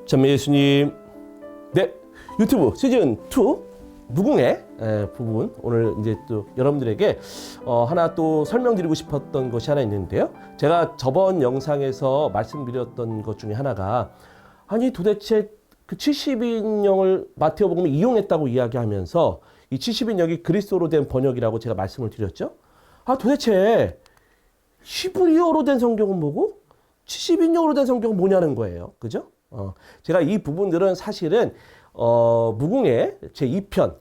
참매 예수님. 네, 유튜브 시즌 2 무궁의 부분 오늘 이제 또 여러분들에게 하나 또 설명드리고 싶었던 것이 하나 있는데요. 제가 저번 영상에서 말씀드렸던 것 중에 하나가 아니 도대체 그 70인형을 마태복음에 이용했다고 이야기하면서 이 70인형이 그리스도로 된 번역이라고 제가 말씀을 드렸죠. 아 도대체 히브리어로 된 성경은 뭐고 70인형으로 된 성경은 뭐냐는 거예요. 그죠? 제가 이 부분들은 사실은 무궁의 제2편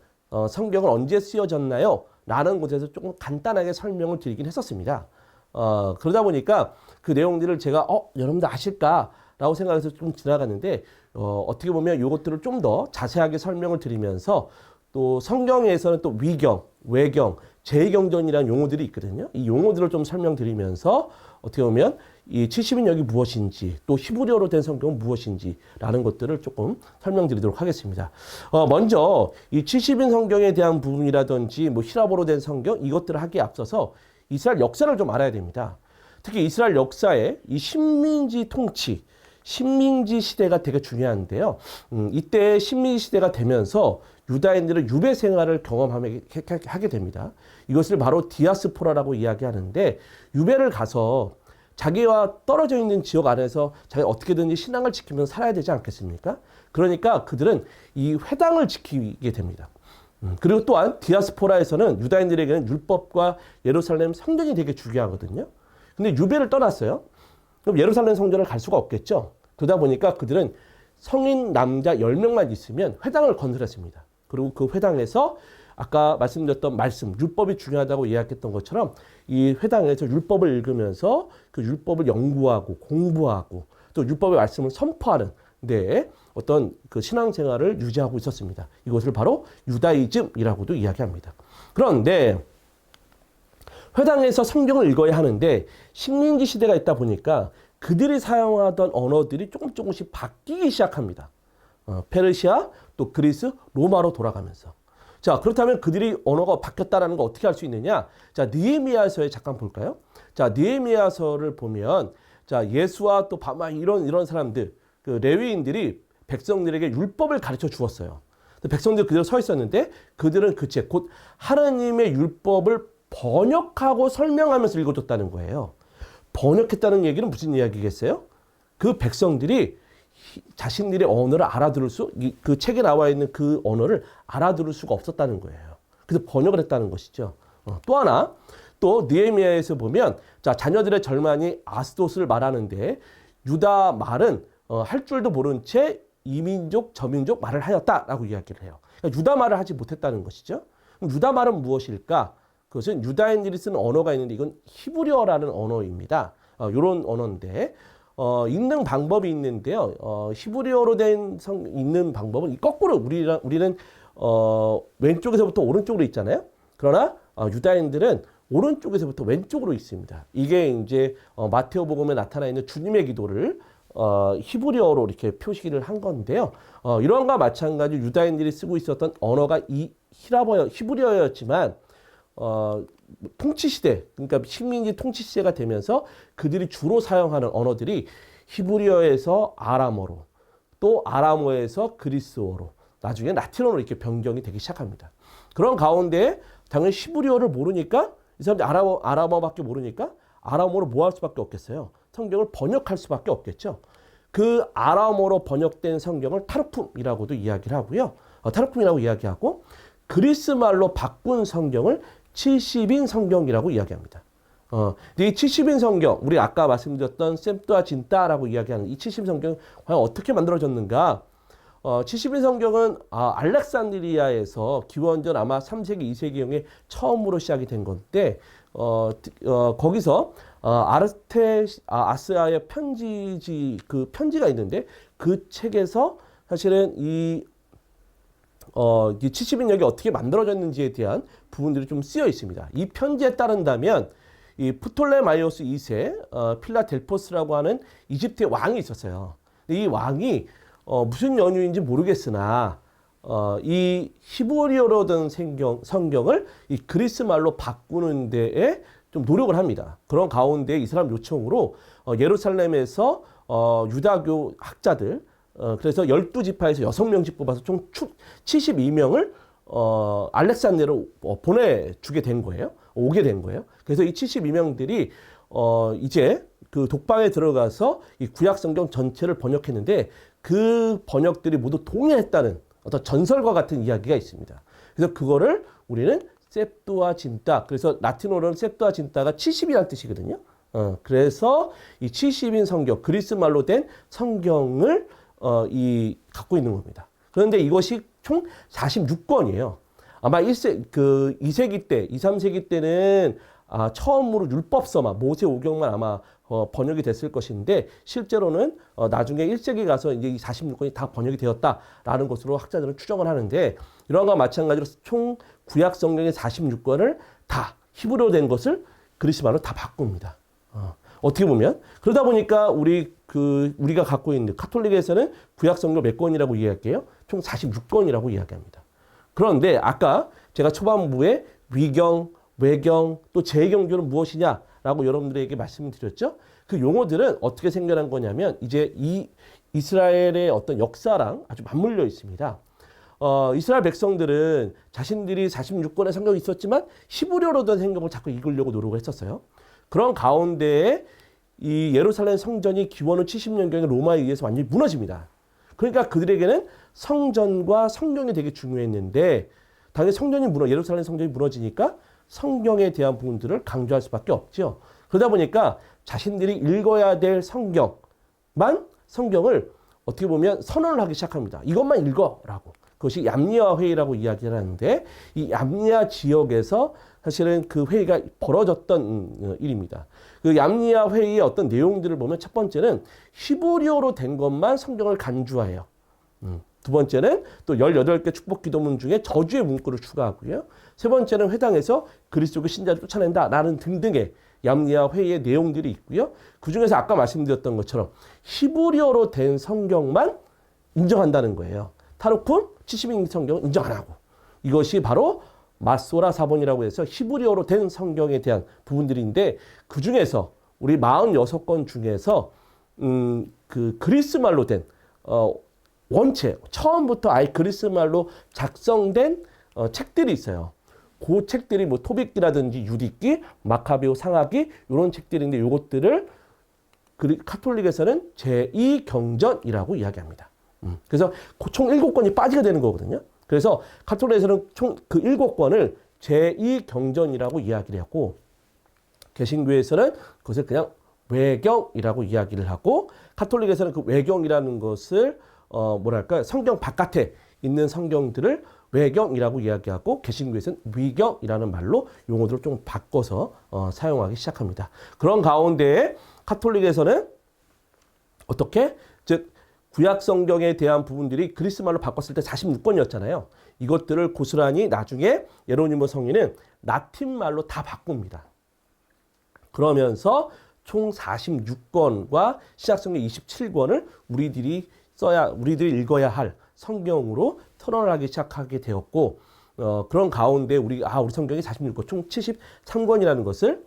성경은 언제 쓰여졌나요? 라는 곳에서 조금 간단하게 설명을 드리긴 했었습니다. 그러다 보니까 그 내용들을 제가 여러분들 아실까라고 생각해서 좀 지나갔는데 어떻게 보면 이것들을 좀 더 자세하게 설명을 드리면서 또 성경에서는 또 위경, 외경, 재경전이라는 용어들이 있거든요. 이 용어들을 좀 설명드리면서 어떻게 보면 이 70인역이 무엇인지 또 히브리어로 된 성경은 무엇인지라는 것들을 조금 설명드리도록 하겠습니다. 먼저 이 70인 성경에 대한 부분이라든지 뭐 히라보로 된 성경 이것들을 하기에 앞서서 이스라엘 역사를 좀 알아야 됩니다. 특히 이스라엘 역사에 이 식민지 통치, 식민지 시대가 되게 중요한데요. 이때 식민지 시대가 되면서 유다인들은 유배 생활을 경험하게 됩니다. 이것을 바로 디아스포라라고 이야기하는데 유배를 가서 자기와 떨어져 있는 지역 안에서 자기가 어떻게든지 신앙을 지키면서 살아야 되지 않겠습니까? 그러니까 그들은 이 회당을 지키게 됩니다. 그리고 또한 디아스포라에서는 유다인들에게는 율법과 예루살렘 성전이 되게 중요하거든요. 근데 유배를 떠났어요. 그럼 예루살렘 성전을 갈 수가 없겠죠. 그러다 보니까 그들은 성인 남자 10명만 있으면 회당을 건설했습니다. 그리고 그 회당에서 아까 말씀드렸던 말씀, 율법이 중요하다고 이야기했던 것처럼 이 회당에서 율법을 읽으면서 그 율법을 연구하고 공부하고 또 율법의 말씀을 선포하는 어떤 그 신앙생활을 유지하고 있었습니다. 이것을 바로 유다이즘이라고도 이야기합니다. 그런데 회당에서 성경을 읽어야 하는데 식민지 시대가 있다 보니까 그들이 사용하던 언어들이 조금씩 바뀌기 시작합니다. 페르시아, 또 그리스, 로마로 돌아가면서. 자, 그렇다면 그들이 언어가 바뀌었다는 거 어떻게 알 수 있느냐? 자, 느헤미야서에 잠깐 볼까요? 자, 느헤미야서를 보면 자, 예수와 또 바마 이런 사람들, 그 레위인들이 백성들에게 율법을 가르쳐 주었어요. 백성들 그대로 서 있었는데 그들은 그 책, 곧 하나님의 율법을 번역하고 설명하면서 읽어줬다는 거예요. 번역했다는 얘기는 무슨 이야기겠어요? 그 백성들이 자신들의 언어를 그 책에 나와 있는 그 언어를 알아들을 수가 없었다는 거예요. 그래서 번역을 했다는 것이죠. 또 하나, 또 느헤미야에서 보면 자, 자녀들의 절반이 아스돗을 말하는데 유다 말은 할 줄도 모른 채 이민족 저민족 말을 하였다라고 이야기를 해요. 그러니까 유다 말을 하지 못했다는 것이죠. 그럼 유다 말은 무엇일까? 그것은 유다인들이 쓰는 언어가 있는데 이건 히브리어라는 언어입니다. 이런 언어인데 읽는 방법이 있는데요. 히브리어로 된 읽는 방법은 거꾸로 우리는 왼쪽에서부터 오른쪽으로 읽잖아요. 그러나 유다인들은 오른쪽에서부터 왼쪽으로 읽습니다. 이게 이제 마테오복음에 나타나 있는 주님의 기도를 히브리어로 이렇게 표시를 한 건데요. 이런 것과 마찬가지로 유다인들이 쓰고 있었던 언어가 이 히브리어였지만 통치 시대, 그러니까 식민지 통치 시대가 되면서 그들이 주로 사용하는 언어들이 히브리어에서 아람어로, 또 아람어에서 그리스어로, 나중에 라틴어로 이렇게 변경이 되기 시작합니다. 그런 가운데 당연히 히브리어를 모르니까 이 사람들이 아람어밖에 모르니까 아람어로 뭐 할 수밖에 없겠어요? 성경을 번역할 수밖에 없겠죠. 그 아람어로 번역된 성경을 타르쿰이라고도 이야기를 하고요. 타르쿰이라고 이야기하고 그리스 말로 바꾼 성경을 70인 성경이라고 이야기합니다. 이 70인 성경, 우리 아까 말씀드렸던 셈뚜아진따라고 이야기하는 이 70인 성경은 과연 어떻게 만들어졌는가? 70인 성경은 알렉산드리아에서 기원전 아마 3세기, 2세기경에 처음으로 시작이 된 건데 거기서 아스아의 그 편지가 있는데 그 책에서 사실은 이 70인역이 어떻게 만들어졌는지에 대한 부분들이 좀 쓰여 있습니다. 이 편지에 따른다면 이 프톨레마이오스 2세 필라델포스라고 하는 이집트의 왕이 있었어요. 이 왕이 무슨 연유인지 모르겠으나 이 히브리어로 된 성경을 이 그리스 말로 바꾸는 데에 좀 노력을 합니다. 그런 가운데 이 사람 요청으로 예루살렘에서 유다교 학자들 그래서 12지파에서 6명씩 뽑아서 총 72명을 알렉산드로 보내주게 된 거예요. 오게 된 거예요. 그래서 이 72명들이 이제 그 독방에 들어가서 이 구약 성경 전체를 번역했는데 그 번역들이 모두 동의했다는 어떤 전설과 같은 이야기가 있습니다. 그래서 그거를 우리는 셉뚜아진타, 그래서 라틴어로는 셉뚜아진타가 70이라는 뜻이거든요. 그래서 이 70인 성경, 그리스 말로 된 성경을 갖고 있는 겁니다. 그런데 이것이 총 46권이에요. 아마 2세기 때, 2, 3세기 때는 처음으로 율법서만, 모세 오경만 아마 번역이 됐을 것인데, 실제로는 나중에 1세기 가서 이제 이 46권이 다 번역이 되었다라는 것으로 학자들은 추정을 하는데, 이런 것과 마찬가지로 총 구약 성경의 46권을 다 히브리어로 된 것을 그리스 말로 다 바꿉니다. 어떻게 보면 그러다 보니까 우리가 갖고 있는 카톨릭에서는 구약 성경 몇 권이라고 이야기할게요? 총 46권이라고 이야기합니다. 그런데 아까 제가 초반부에 위경, 외경, 또 재경주는 무엇이냐라고 여러분들에게 말씀드렸죠. 그 용어들은 어떻게 생겨난 거냐면 이제 이 이스라엘의 어떤 역사랑 아주 맞물려 있습니다. 이스라엘 백성들은 자신들이 46권의 성경이 있었지만 히브리어로 된 성경을 자꾸 읽으려고 노력을 했었어요. 그런 가운데에 이 예루살렘 성전이 기원 후 70년경에 로마에 의해서 완전히 무너집니다. 그러니까 그들에게는 성전과 성경이 되게 중요했는데 당연히 예루살렘 성전이 무너지니까 성경에 대한 부분들을 강조할 수밖에 없죠. 그러다 보니까 자신들이 읽어야 될 성경을 어떻게 보면 선언을 하기 시작합니다. 이것만 읽어라고. 그것이 얌니아 회의라고 이야기를 하는데 이 얌니아 지역에서 사실은 그 회의가 벌어졌던 일입니다. 그 얌니아 회의의 어떤 내용들을 보면 첫 번째는 히브리어로 된 것만 성경을 간주해요. 두 번째는 또 18개 축복 기도문 중에 저주의 문구를 추가하고요. 세 번째는 회당에서 그리스도의 신자를 쫓아낸다라는 등등의 얌니아 회의의 내용들이 있고요. 그중에서 아까 말씀드렸던 것처럼 히브리어로 된 성경만 인정한다는 거예요. 타르쿰 70인 성경은 인정 안 하고. 이것이 바로 마소라 사본이라고 해서 히브리어로 된 성경에 대한 부분들인데 그중에서 우리 46권 중에서 그 그리스 말로 된 원체 처음부터 아예 그리스 말로 작성된 책들이 있어요. 그 책들이 뭐 토빅기라든지 유디기, 마카베오 상하기 이런 책들인데 이것들을 카톨릭에서는 제2경전이라고 이야기합니다. 그래서 총 7권이 빠지게 되는 거거든요. 그래서 카톨릭에서는 총 그 7권을 제2경전이라고 이야기를 하고 개신교에서는 그것을 그냥 외경이라고 이야기를 하고 카톨릭에서는 그 외경이라는 것을 성경 바깥에 있는 성경들을 외경이라고 이야기하고 개신교에서는 위경이라는 말로 용어들을 좀 바꿔서 사용하기 시작합니다. 그런 가운데에 카톨릭에서는 어떻게? 즉 구약 성경에 대한 부분들이 그리스 말로 바꿨을 때 46권이었잖아요. 이것들을 고스란히 나중에 예로니모 성인은 라틴 말로 다 바꿉니다. 그러면서 총 46권과 신약성경 27권을 우리들이 읽어야 할 성경으로 선언하기 시작하게 되었고, 그런 가운데 우리 성경이 46권, 총 73권이라는 것을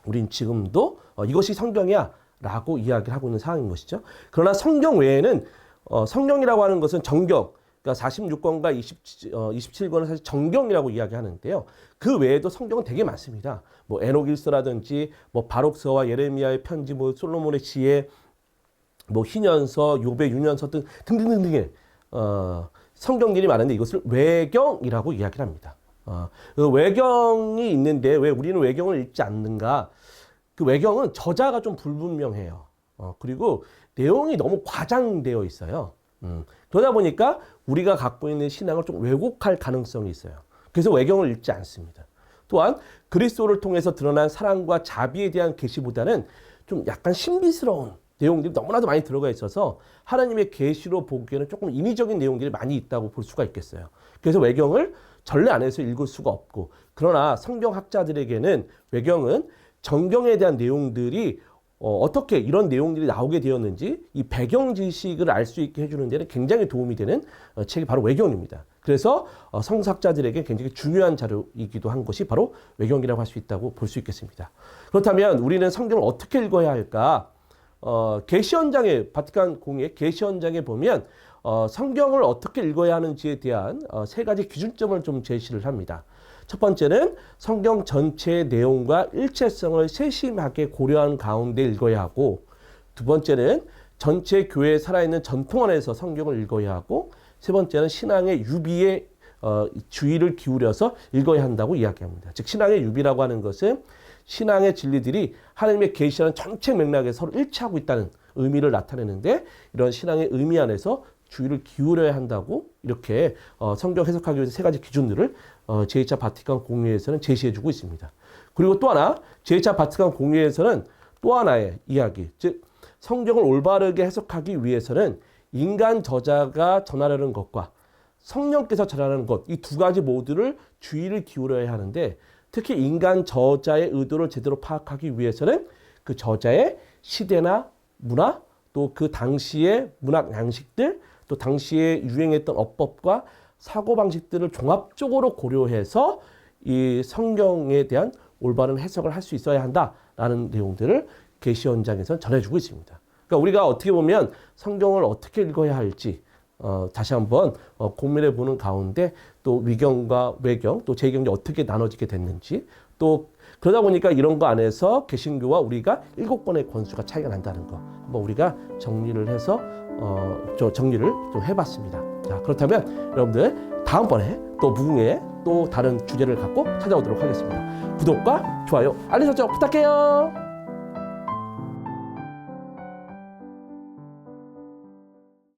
우린 지금도 이것이 성경이야 라고 이야기를 하고 있는 상황인 것이죠. 그러나 성경 외에는 성경이라고 하는 것은 정경, 그러니까 46권과 27권은 사실 정경이라고 이야기하는데요. 그 외에도 성경은 되게 많습니다. 뭐 에녹일서라든지 뭐 바록서와 예레미야의 편지, 뭐 솔로몬의 지혜, 뭐 희년서, 욥의 유년서 등등등등의 성경들이 많은데 이것을 외경이라고 이야기를 합니다. 그 외경이 있는데 왜 우리는 외경을 읽지 않는가? 그 외경은 저자가 좀 불분명해요. 그리고 내용이 너무 과장되어 있어요. 그러다 보니까 우리가 갖고 있는 신앙을 좀 왜곡할 가능성이 있어요. 그래서 외경을 읽지 않습니다. 또한 그리스도를 통해서 드러난 사랑과 자비에 대한 계시보다는 좀 약간 신비스러운 내용들이 너무나도 많이 들어가 있어서 하나님의 계시로 보기에는 조금 인위적인 내용들이 많이 있다고 볼 수가 있겠어요. 그래서 외경을 전례 안에서 읽을 수가 없고, 그러나 성경학자들에게는 외경은 정경에 대한 내용들이 어떻게 이런 내용들이 나오게 되었는지 이 배경 지식을 알 수 있게 해주는 데는 굉장히 도움이 되는 책이 바로 외경입니다. 그래서 성서학자들에게 굉장히 중요한 자료이기도 한 것이 바로 외경이라고 할 수 있다고 볼 수 있겠습니다. 그렇다면 우리는 성경을 어떻게 읽어야 할까? 계시 현장에 바티칸 공의회 계시 현장에 보면 성경을 어떻게 읽어야 하는지에 대한 세 가지 기준점을 좀 제시를 합니다. 첫 번째는 성경 전체의 내용과 일체성을 세심하게 고려한 가운데 읽어야 하고, 두 번째는 전체 교회에 살아있는 전통 안에서 성경을 읽어야 하고, 세 번째는 신앙의 유비에 주의를 기울여서 읽어야 한다고 이야기합니다. 즉 신앙의 유비라고 하는 것은 신앙의 진리들이 하나님의 계시하는 전체 맥락에 서로 일치하고 있다는 의미를 나타내는데, 이런 신앙의 의미 안에서 주의를 기울여야 한다고 이렇게 성경 해석하기 위해서 세 가지 기준들을 제2차 바티칸 공의회에서는 제시해주고 있습니다. 그리고 또 하나 제2차 바티칸 공의회에서는 또 하나의 이야기, 즉 성경을 올바르게 해석하기 위해서는 인간 저자가 전하려는 것과 성령께서 전하는 것, 이 두 가지 모두를 주의를 기울여야 하는데, 특히 인간 저자의 의도를 제대로 파악하기 위해서는 그 저자의 시대나 문화, 또 그 당시의 문학 양식들, 또 당시에 유행했던 어법과 사고방식들을 종합적으로 고려해서 이 성경에 대한 올바른 해석을 할 수 있어야 한다라는 내용들을 계시 현장에서 전해주고 있습니다. 그러니까 우리가 어떻게 보면 성경을 어떻게 읽어야 할지 다시 한번 고민해 보는 가운데, 또 위경과 외경, 또 재경이 어떻게 나눠지게 됐는지, 또 그러다 보니까 이런 거 안에서 개신교와 우리가 7권의 권수가 차이가 난다는 거 한번 우리가 정리를 해서 정리를 좀 해봤습니다. 자, 그렇다면 여러분들 다음번에 또 무궁의 또 다른 주제를 갖고 찾아오도록 하겠습니다. 구독과 좋아요, 알림 설정 부탁해요.